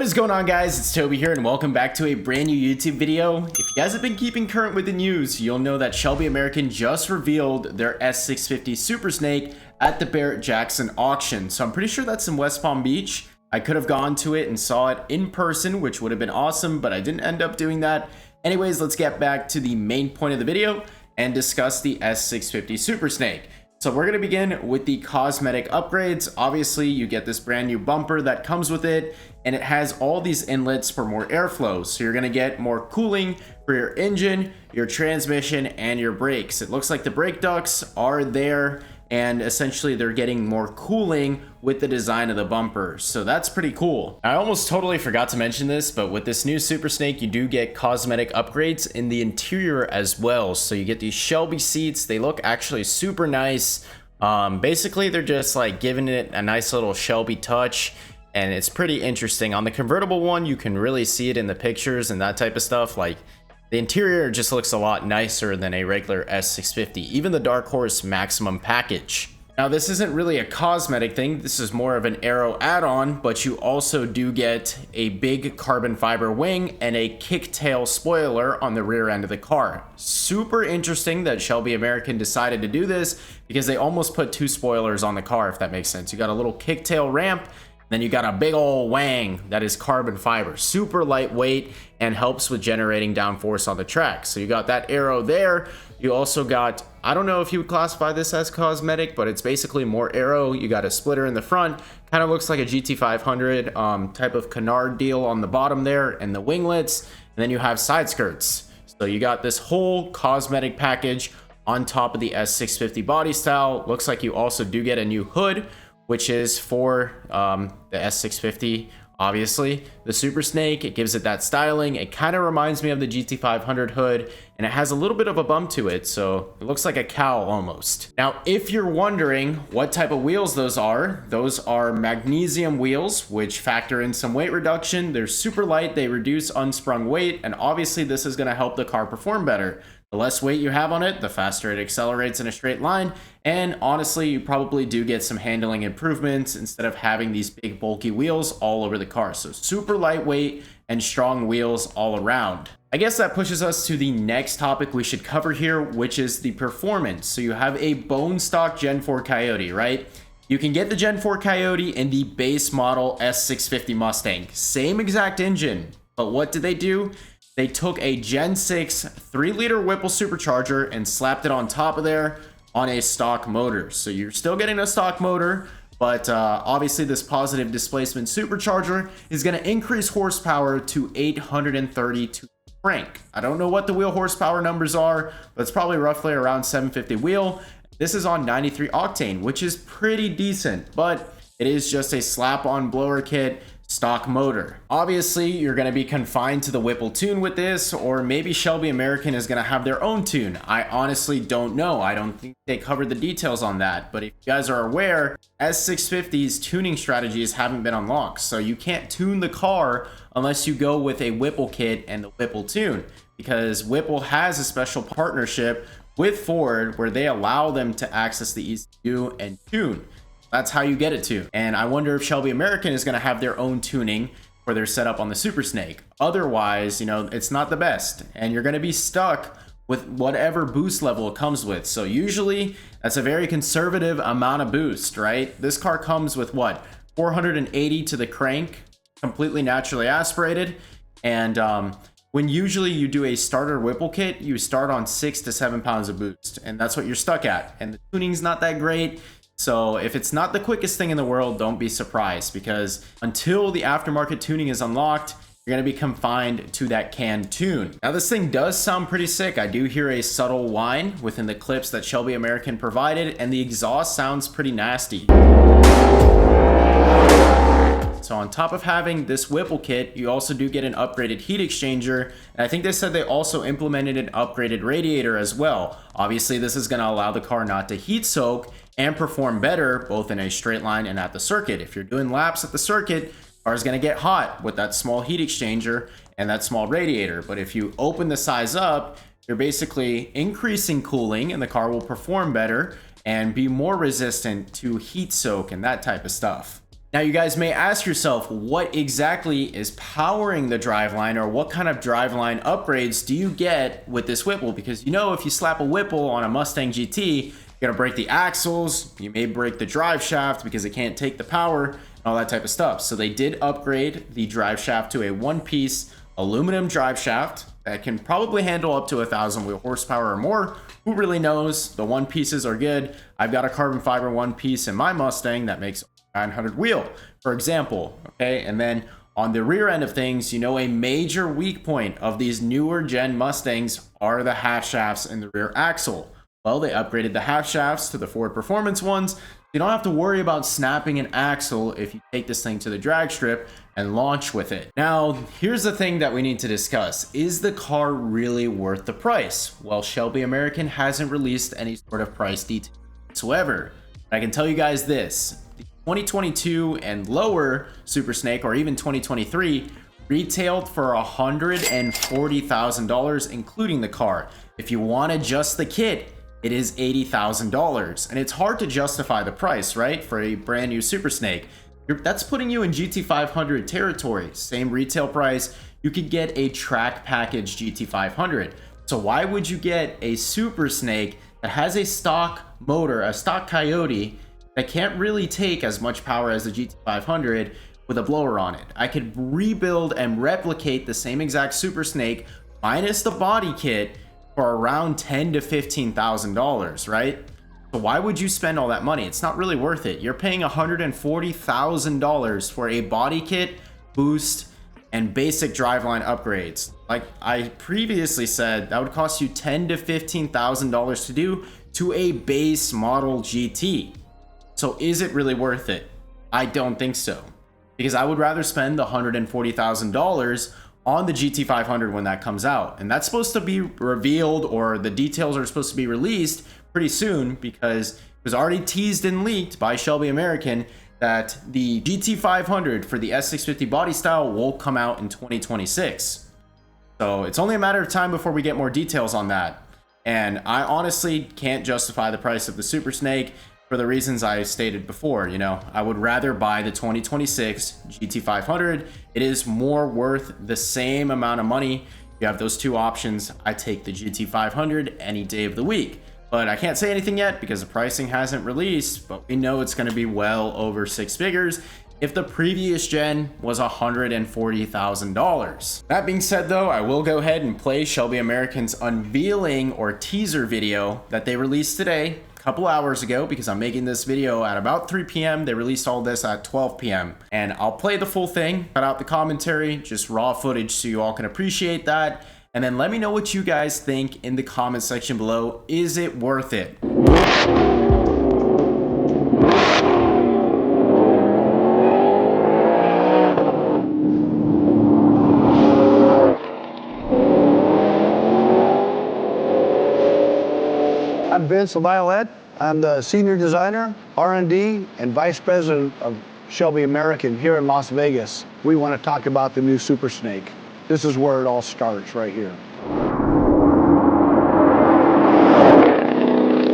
What is going on, guys? It's Toby here and welcome back to a brand new YouTube video. If you guys have been keeping current with the news, you'll know that Shelby American just revealed their S650 Supersnake at the Barrett-Jackson auction. So I'm pretty sure that's in West Palm Beach. I could have gone to it and saw it in person, which would have been awesome, but I didn't end up doing that. Anyways, let's get back to the main point of the video and discuss the S650 Supersnake. So we're going to begin with the cosmetic upgrades. Obviously, you get this brand new bumper that comes with it, and it has all these inlets for more airflow. So you're going to get more cooling for your engine, your transmission, and your brakes. It looks like the brake ducts are there, and essentially they're getting more cooling with the design of the bumper. So that's pretty cool. I almost totally forgot to mention this, but with this new Supersnake, you do get cosmetic upgrades in the interior as well. So you get these Shelby seats. They look actually super nice. Basically, they're just like giving it a nice little Shelby touch, and it's pretty interesting. On the convertible one, you can really see it in the pictures and that type of stuff. Like, the interior just looks a lot nicer than a regular S650, even the Dark Horse Maximum package. Now, this isn't really a cosmetic thing. This is more of an aero add-on, but you also do get a big carbon fiber wing and a kicktail spoiler on the rear end of the car. Super interesting that Shelby American decided to do this because they almost put two spoilers on the car, if that makes sense. You got a little kicktail ramp, then you got a big old wang that is carbon fiber, super lightweight, and helps with generating downforce on the track. So you got that aero there. You also got, I don't know if you would classify this as cosmetic, but it's basically more aero. You got a splitter in the front, kind of looks like a GT500 type of canard deal on the bottom there, and the winglets, and then you have side skirts. So you got this whole cosmetic package on top of the S650 body style. Looks like you also do get a new hood, which is for the S650, obviously. The Supersnake, it gives it that styling. It kind of reminds me of the GT500 hood, and it has a little bit of a bump to it, so it looks like a cowl almost. Now, if you're wondering what type of wheels those are magnesium wheels, which factor in some weight reduction. They're super light, they reduce unsprung weight, and obviously this is going to help the car perform better. The less weight you have on it, the faster it accelerates in a straight line. And honestly, you probably do get some handling improvements instead of having these big bulky wheels all over the car. So super lightweight and strong wheels all around. I guess that pushes us to the next topic we should cover here, which is the performance. So you have a bone stock Gen 4 Coyote, right? You can get the Gen 4 Coyote in the base model S650 Mustang. Same exact engine, but what did they do? They took a Gen 6 3-liter Whipple supercharger and slapped it on top of there on a stock motor. So you're still getting a stock motor, but obviously this positive displacement supercharger is going to increase horsepower to 830 to crank. I don't know what the wheel horsepower numbers are, but it's probably roughly around 750 wheel. This is on 93 octane, which is pretty decent, but it is just a slap-on blower kit stock motor. Obviously, you're going to be confined to the Whipple tune with this, or maybe Shelby American is going to have their own tune. I honestly don't know. I don't think they covered the details on that, but if you guys are aware, S650's tuning strategies haven't been unlocked, so you can't tune the car unless you go with a Whipple kit and the Whipple tune, because Whipple has a special partnership with Ford where they allow them to access the ECU and tune. That's how you get it to. And I wonder if Shelby American is going to have their own tuning for their setup on the Supersnake. Otherwise, you know, it's not the best, and you're going to be stuck with whatever boost level it comes with. So usually that's a very conservative amount of boost, right? This car comes with what, 480 to the crank, completely naturally aspirated. And when usually you do a starter Whipple kit, you start on 6 to 7 pounds of boost, and that's what you're stuck at. And the tuning's not that great. So if it's not the quickest thing in the world, don't be surprised, because until the aftermarket tuning is unlocked, you're going to be confined to that canned tune. Now, this thing does sound pretty sick. I do hear a subtle whine within the clips that Shelby American provided, and the exhaust sounds pretty nasty. So on top of having this Whipple kit, you also do get an upgraded heat exchanger. And I think they said they also implemented an upgraded radiator as well. Obviously, this is going to allow the car not to heat soak and perform better both in a straight line and at the circuit. If you're doing laps at the circuit, the car is going to get hot with that small heat exchanger and that small radiator. But if you open the size up, you're basically increasing cooling, and the car will perform better and be more resistant to heat soak and that type of stuff. Now you guys may ask yourself, what exactly is powering the driveline, or what kind of driveline upgrades do you get with this Whipple? Because you know, if you slap a Whipple on a Mustang GT, you're gonna break the axles, you may break the drive shaft because it can't take the power, and all that type of stuff. So they did upgrade the drive shaft to a one-piece aluminum drive shaft that can probably handle up to 1,000 wheel horsepower or more. Who really knows? The one pieces are good. I've got a carbon fiber one piece in my Mustang that makes 900 wheel, for example. Okay, and then on the rear end of things, you know, a major weak point of these newer gen Mustangs are the half shafts in the rear axle. Well, they upgraded the half shafts to the Ford Performance ones. You don't have to worry about snapping an axle if you take this thing to the drag strip and launch with it. Now, here's the thing that we need to discuss. Is the car really worth the price? Well, Shelby American hasn't released any sort of price detail whatsoever. I can tell you guys this. 2022 and lower Supersnake, or even 2023, retailed for $140,000, including the car. If you want just the kit, it is $80,000, and it's hard to justify the price, right? For a brand new Supersnake, that's putting you in GT500 territory. Same retail price, you could get a track package GT500. So why would you get a Supersnake that has a stock motor, a stock Coyote, that can't really take as much power as the GT500 with a blower on it? I could rebuild and replicate the same exact Supersnake minus the body kit for around $10,000 to $15,000, right? So why would you spend all that money? It's not really worth it. You're paying $140,000 for a body kit, boost, and basic driveline upgrades. Like I previously said, that would cost you $10,000 to $15,000 to do to a base model GT. So is it really worth it? I don't think so, because I would rather spend the $140,000 on the GT500 when that comes out. And that's supposed to be revealed, or the details are supposed to be released pretty soon, because it was already teased and leaked by Shelby American that the GT500 for the S650 body style will come out in 2026. So it's only a matter of time before we get more details on that. And I honestly can't justify the price of the Supersnake for the reasons I stated before. You know, I would rather buy the 2026 GT500. It is more worth the same amount of money. You have those two options. I take the GT500 any day of the week. But I can't say anything yet because the pricing hasn't released, but we know it's going to be well over six figures if the previous gen was $140,000. That being said though, I will go ahead and play Shelby American's unveiling or teaser video that they released today, a couple hours ago, because I'm making this video at about 3 p.m. They released all this at 12 p.m. And I'll play the full thing, cut out the commentary, just raw footage so you all can appreciate that. And then let me know what you guys think in the comment section below. Is it worth it? I'm Vince Unveiled. I'm the Senior Designer, R&D, and Vice President of Shelby American here in Las Vegas. We want to talk about the new Supersnake. This is where it all starts, right here.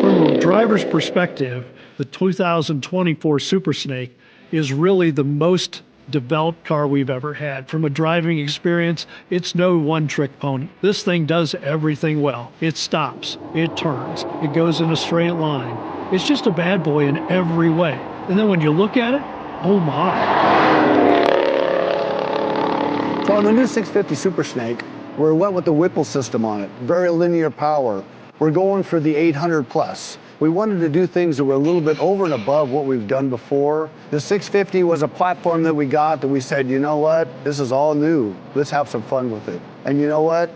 From a driver's perspective, the 2024 Supersnake is really the most developed car we've ever had. From a driving experience, it's no one-trick pony. This thing does everything well. It stops, it turns, it goes in a straight line. It's just a bad boy in every way. And then when you look at it, oh my. So on the new 650 Supersnake, we went with the Whipple system on it. Very linear power. We're going for the 800 plus. We wanted to do things that were a little bit over and above what we've done before. The 650 was a platform that we got that we said, you know what, this is all new. Let's have some fun with it. And you know what?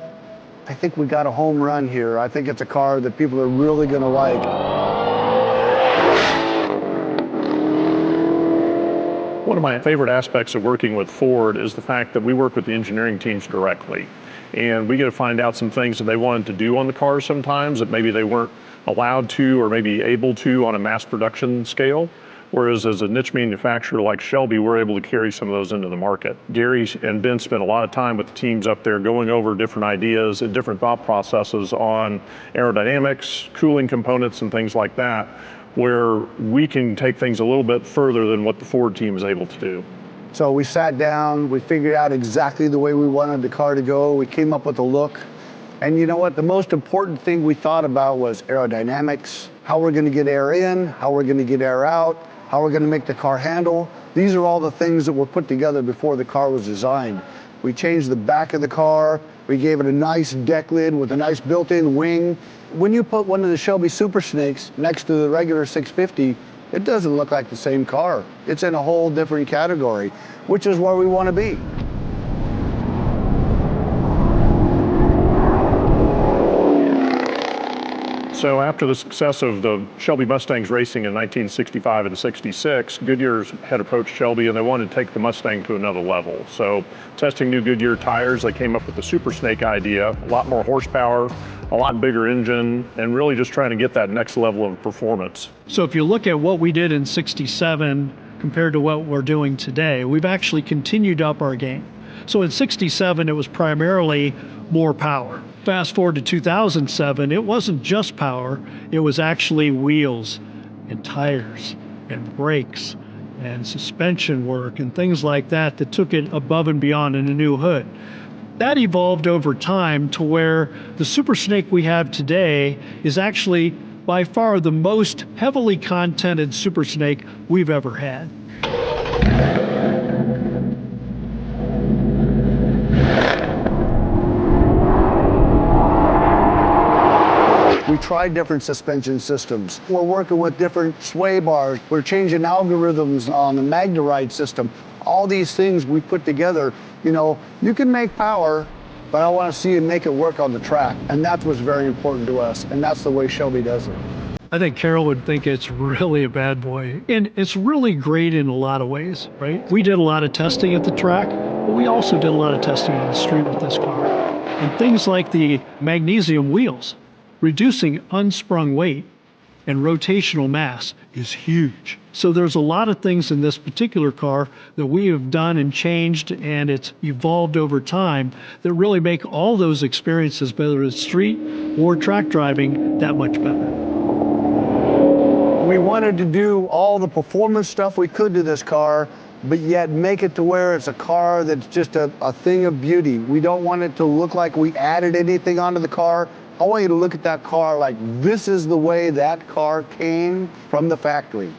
I think we got a home run here. I think it's a car that people are really gonna like. One of my favorite aspects of working with Ford is the fact that we work with the engineering teams directly. And we get to find out some things that they wanted to do on the cars sometimes that maybe they weren't allowed to or maybe able to on a mass production scale. Whereas as a niche manufacturer like Shelby, we're able to carry some of those into the market. Gary and Ben spent a lot of time with the teams up there going over different ideas and different thought processes on aerodynamics, cooling components, and things like that, where we can take things a little bit further than what the Ford team is able to do. So we sat down, we figured out exactly the way we wanted the car to go. We came up with a look. And you know what? The most important thing we thought about was aerodynamics, how we're going to get air in, how we're going to get air out, how we're going to make the car handle. These are all the things that were put together before the car was designed. We changed the back of the car. We gave it a nice deck lid with a nice built-in wing. When you put one of the Shelby Supersnakes next to the regular 650, it doesn't look like the same car. It's in a whole different category, which is where we want to be. So after the success of the Shelby Mustangs racing in 1965 and 66, Goodyear had approached Shelby and they wanted to take the Mustang to another level. So testing new Goodyear tires, they came up with the Supersnake idea, a lot more horsepower, a lot bigger engine, and really just trying to get that next level of performance. So if you look at what we did in 67 compared to what we're doing today, we've actually continued up our game. So in 67, it was primarily more power. Fast forward to 2007, it wasn't just power, it was actually wheels and tires and brakes and suspension work and things like that that took it above and beyond in a new hood. That evolved over time to where the Supersnake we have today is actually by far the most heavily contented Supersnake we've ever had. We tried different suspension systems. We're working with different sway bars. We're changing algorithms on the Magneride system. All these things we put together. You know, you can make power, but I want to see you make it work on the track. And that's what's very important to us. And that's the way Shelby does it. I think Carol would think it's really a bad boy. And it's really great in a lot of ways, right? We did a lot of testing at the track, but we also did a lot of testing on the street with this car. And things like the magnesium wheels, reducing unsprung weight and rotational mass is huge. So there's a lot of things in this particular car that we have done and changed, and it's evolved over time that really make all those experiences, whether it's street or track driving, that much better. We wanted to do all the performance stuff we could to this car, but yet make it to where it's a car that's just a thing of beauty. We don't want it to look like we added anything onto the car. I want you to look at that car like this is the way that car came from the factory.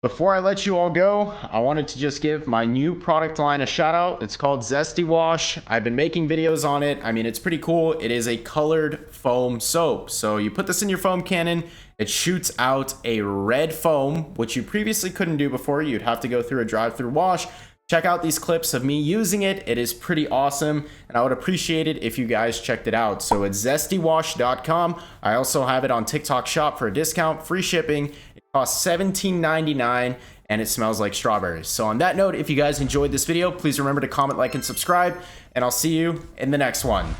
Before I let you all go, I wanted to just give my new product line a shout out. It's called Zesty Wash. I've been making videos on it. I mean, it's pretty cool. It is a colored foam soap. So you put this in your foam cannon, it shoots out a red foam, which you previously couldn't do before. You'd have to go through a drive-through wash. Check out these clips of me using it. It is pretty awesome, and I would appreciate it if you guys checked it out. So it's zestywash.com. I also have it on TikTok Shop for a discount, free shipping. It costs $17.99, and it smells like strawberries. So on that note, if you guys enjoyed this video, please remember to comment, like, and subscribe, and I'll see you in the next one.